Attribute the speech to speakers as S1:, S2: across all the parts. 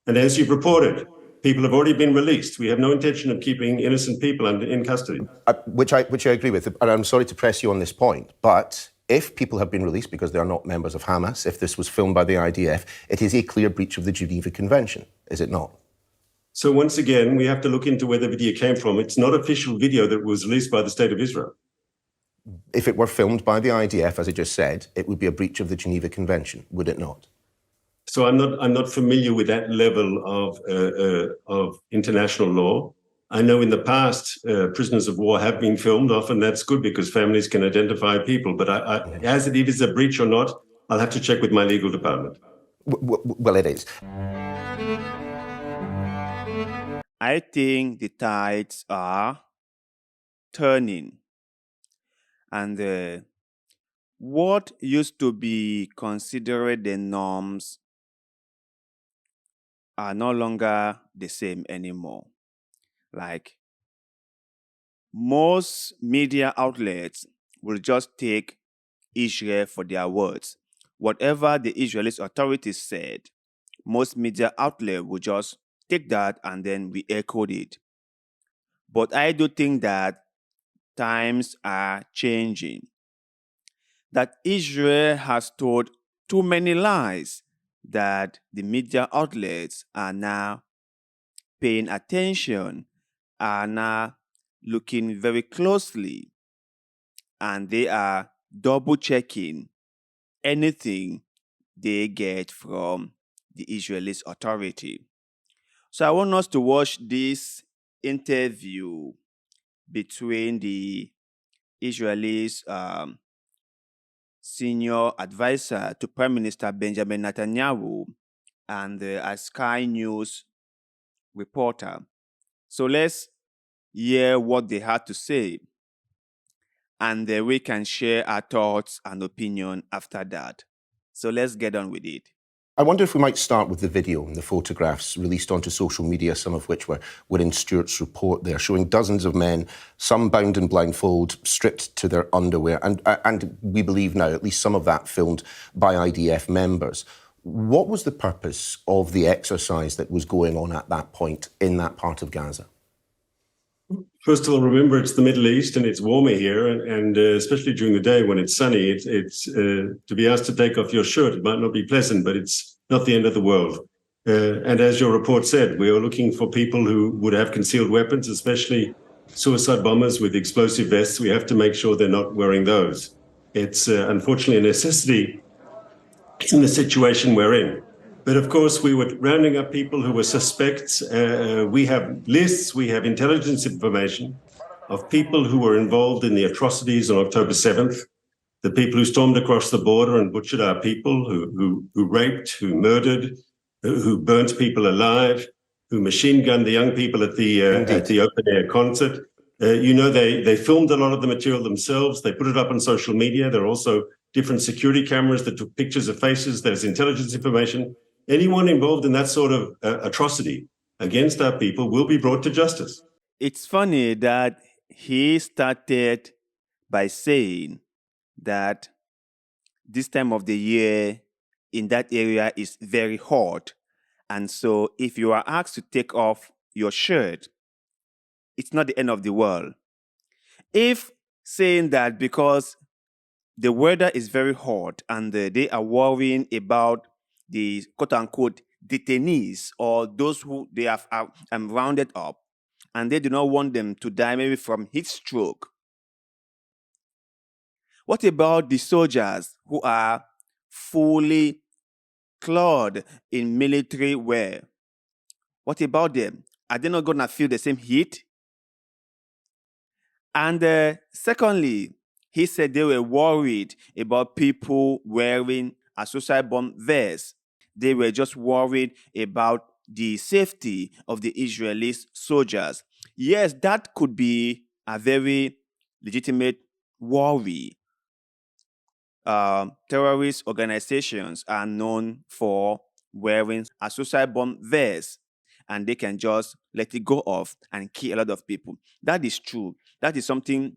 S1: And as you've reported, people have already been released. We have no intention of keeping innocent people in custody.
S2: Which I agree with, and I'm sorry to press you on this point, but if people have been released because they are not members of Hamas, if this was filmed by the IDF, it is a clear breach of the Geneva Convention, is it not?
S1: So once again, we have to look into where the video came from. It's not official video that was released by the State of Israel.
S2: If it were filmed by the IDF, as I just said, it would be a breach of the Geneva Convention, would it not?
S1: So I'm not familiar with that level of international law. I know in the past, prisoners of war have been filmed. Often that's good because families can identify people. But as it is a breach or not, I'll have to check with my legal department.
S2: Well, it is.
S3: I think the tides are turning. And what used to be considered the norms are no longer the same anymore. Like, most media outlets will just take Israel for their words. Whatever the Israeli authorities said, most media outlets will just take that and then we echoed it. But I do think that times are changing. That Israel has told too many lies, that the media outlets are now paying attention, are now looking very closely, and they are double checking anything they get from the Israeli authority. So I want us to watch this interview between the Israelis senior advisor to Prime Minister Benjamin Netanyahu and a Sky News reporter. So let's hear what they had to say, and we can share our thoughts and opinion after that. So let's get on with it.
S2: I wonder if we might start with the video and the photographs released onto social media, some of which were in Stuart's report there, showing dozens of men, some bound in blindfold, stripped to their underwear, and we believe now at least some of that filmed by IDF members. What was the purpose of the exercise that was going on at that point in that part of Gaza?
S1: First of all, remember it's the Middle East and it's warmer here, and especially during the day when it's sunny, it's to be asked to take off your shirt. It might not be pleasant, but it's not the end of the world. And as your report said, we are looking for people who would have concealed weapons, especially suicide bombers with explosive vests. We have to make sure they're not wearing those. It's unfortunately a necessity in the situation we're in. But of course, we were rounding up people who were suspects. We have lists, we have intelligence information of people who were involved in the atrocities on October 7th, the people who stormed across the border and butchered our people, who raped, who murdered, who burnt people alive, who machine gunned the young people at the open-air concert. They filmed a lot of the material themselves. They put it up on social media. There are also different security cameras that took pictures of faces. There's intelligence information. Anyone involved in that sort of atrocity against our people will be brought to justice.
S3: It's funny that he started by saying that this time of the year in that area is very hot. And so if you are asked to take off your shirt, it's not the end of the world. If saying that because the weather is very hot and they are worrying about the quote-unquote detainees or those who they have rounded up, and they do not want them to die maybe from heat stroke. What about the soldiers who are fully clothed in military wear? What about them? Are they not going to feel the same heat? And secondly, he said they were worried about people wearing a suicide bomb vest. They were just worried about the safety of the Israeli soldiers. Yes, that could be a very legitimate worry. Terrorist organizations are known for wearing a suicide bomb vest, and they can just let it go off and kill a lot of people. That is true. That is something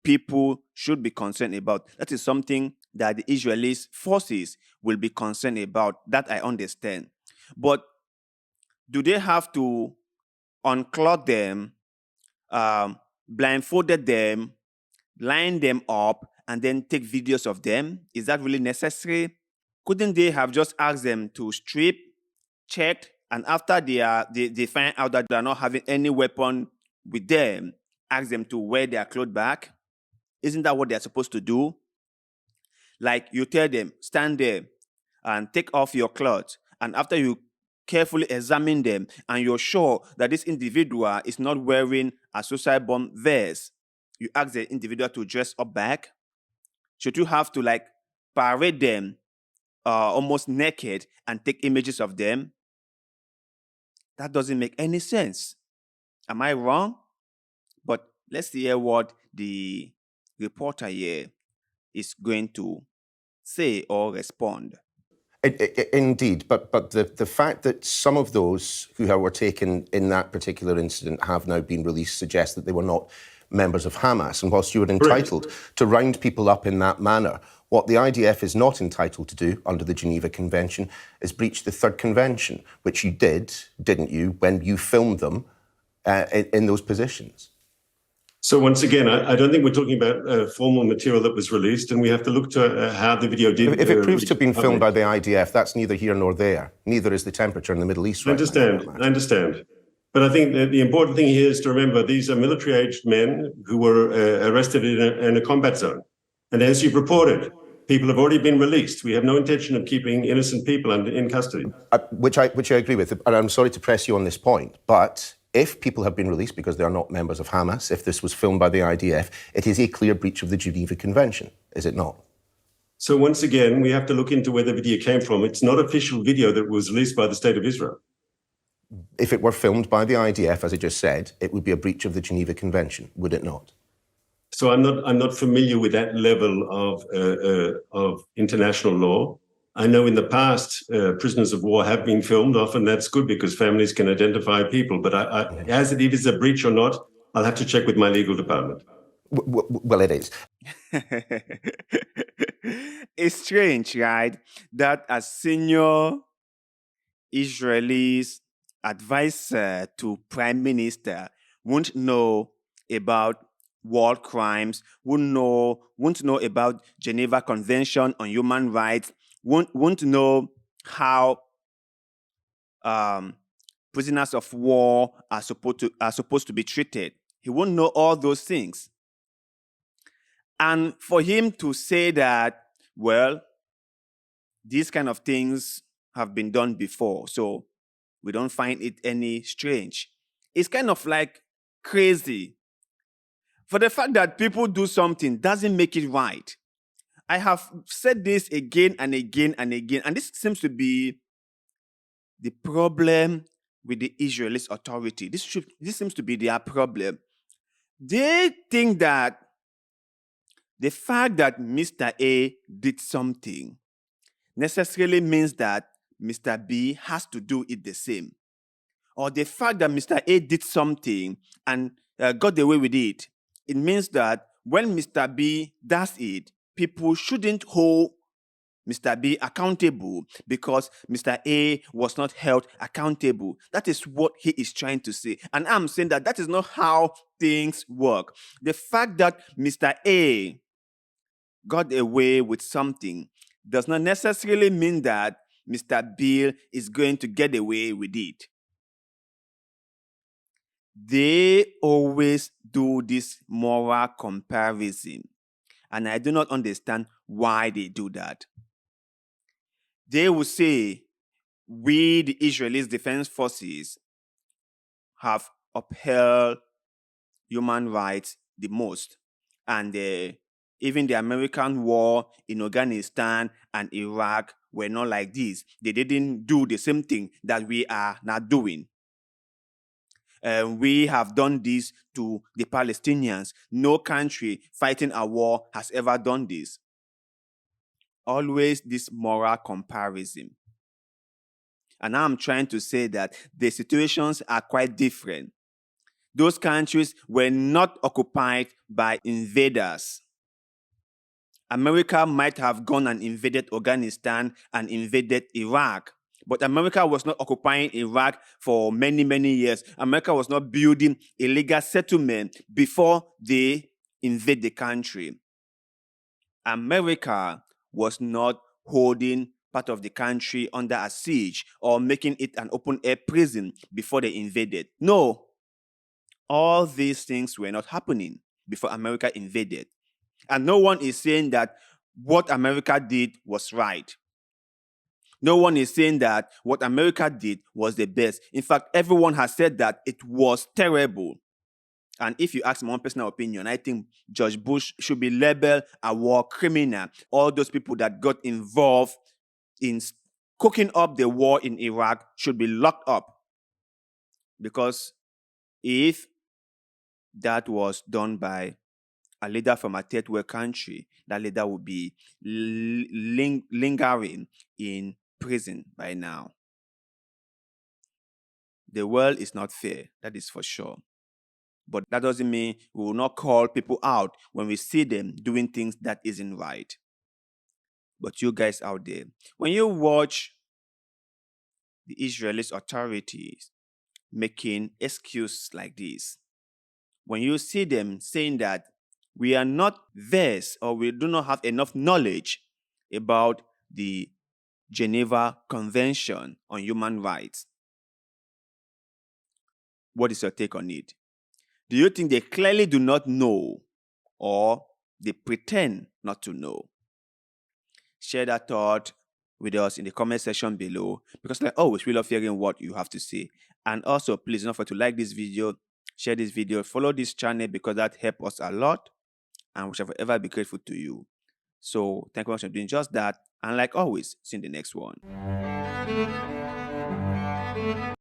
S3: people should be concerned about. That is something that the Israeli forces will be concerned about. That I understand. But do they have to unclothe them, blindfolded them, line them up, and then take videos of them? Is that really necessary? Couldn't they have just asked them to strip, checked, and after they find out that they're not having any weapon with them, ask them to wear their clothes back? Isn't that what they're supposed to do? Like, you tell them, stand there and take off your clothes, and after you carefully examine them and you're sure that this individual is not wearing a suicide bomb vest, you ask the individual to dress up back? Should you have to like parade them almost naked and take images of them? That doesn't make any sense. Am I wrong? But let's hear what the reporter here is going to say or respond.
S2: Indeed, but the fact that some of those who were taken in that particular incident have now been released suggests that they were not members of Hamas. And whilst you were entitled to round people up in that manner, what the IDF is not entitled to do under the Geneva Convention is breach the Third Convention, which you did, didn't you, when you filmed them in those positions?
S1: So once again, I don't think we're talking about formal material that was released, and we have to look to how the video did.
S2: If it proves to have been filmed by the IDF, that's neither here nor there. Neither is the temperature in the Middle East right now.
S1: I understand. But I think that the important thing here is to remember these are military-aged men who were arrested in a combat zone. And as you've reported, people have already been released. We have no intention of keeping innocent people in custody.
S2: Which I agree with. And I'm sorry to press you on this point, but if people have been released because they are not members of Hamas, if this was filmed by the IDF, it is a clear breach of the Geneva Convention, is it not?
S1: So once again, we have to look into where the video came from. It's not official video that was released by the State of Israel.
S2: If it were filmed by the IDF, as I just said, it would be a breach of the Geneva Convention, would it not?
S1: So I'm not familiar with that level of international law. I know in the past, prisoners of war have been filmed. Often that's good because families can identify people. But as it is a breach or not, I'll have to check with my legal department.
S2: Well, it is.
S3: It's strange, right? That a senior Israelis advisor to Prime Minister won't know about war crimes, won't know about Geneva Convention on Human Rights, won't know how prisoners of war are supposed to be treated. He won't know all those things. And for him to say that, well, these kind of things have been done before, so we don't find it any strange. It's kind of like crazy. For the fact that people do something doesn't make it right. I have said this again and again and again, and this seems to be the problem with the Israeli authority. This seems to be their problem. They think that the fact that Mr. A did something necessarily means that Mr. B has to do it the same. Or the fact that Mr. A did something and got away with it, it means that when Mr. B does it, people shouldn't hold Mr. B accountable because Mr. A was not held accountable. That is what he is trying to say. And I'm saying that that is not how things work. The fact that Mr. A got away with something does not necessarily mean that Mr. B is going to get away with it. They always do this moral comparison, and I do not understand why they do that. They will say, we, the Israeli Defense Forces, have upheld human rights the most, and even the American war in Afghanistan and Iraq were not like this. They didn't do the same thing that we are now doing. We have done this to the Palestinians. No country fighting a war has ever done this. Always this moral comparison. And I'm trying to say that the situations are quite different. Those countries were not occupied by invaders. America might have gone and invaded Afghanistan and invaded Iraq, But America was not occupying Iraq for many, many years. America was not building illegal settlement before they invade the country. America was not holding part of the country under a siege or making it an open-air prison before they invaded. No, all these things were not happening before America invaded. And no one is saying that what America did was right. No one is saying that what America did was the best. In fact, everyone has said that it was terrible. And if you ask my own personal opinion, I think George Bush should be labeled a war criminal. All those people that got involved in cooking up the war in Iraq should be locked up. Because if that was done by a leader from a third world country, that leader would be lingering in prison by now. The world is not fair, that is for sure. But that doesn't mean we will not call people out when we see them doing things that isn't right. But you guys out there, when you watch the Israeli authorities making excuses like this, when you see them saying that we are not versed or we do not have enough knowledge about the Geneva Convention on Human Rights, what is your take on it? Do you think they clearly do not know or they pretend not to know? Share that thought with us in the comment section below, because like always, we love hearing what you have to say. And also, please don't forget to like this video, share this video, follow this channel, because that helps us a lot and we shall forever be grateful to you. So thank you very much for doing just that. And like always, see you in the next one.